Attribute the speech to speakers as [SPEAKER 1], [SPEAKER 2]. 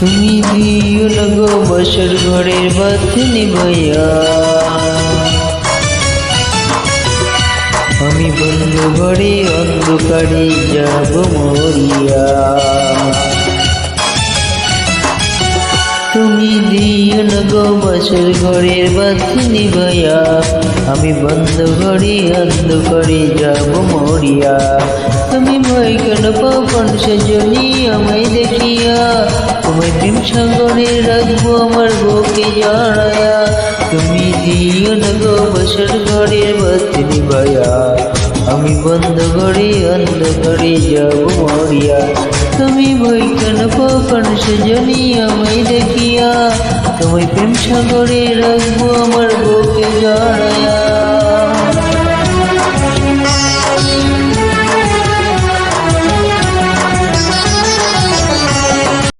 [SPEAKER 1] তুমি দিও না গো বসর ঘরের বাতি নিভাইয়া, আমি বন্ধ ঘরে অন্ধকারে যাব মরিয়া। তুমি দিও না গো বসর ঘরের বাতি নিভাইয়া, আমি বন্ধ ঘরে অন্ধকারে যাব মরিয়া। তুমি ভয় কেন পাপন সজনী আমায় দেখিয়া, তোমায় প্রেম সাগরে রাখবো আমার বুকে জড়ায়া। তুমি দিও না গো বসর ঘরের বাতি নিভাইয়া, আমি বন্ধ ঘরে অন্ধকারে যাব মরিয়া। তুমি ভয় কেন পাপন সজনী আমায় দেখিয়া, তোমায় প্রেম সাগরে রাখবো আমার বুকে জড়ায়া।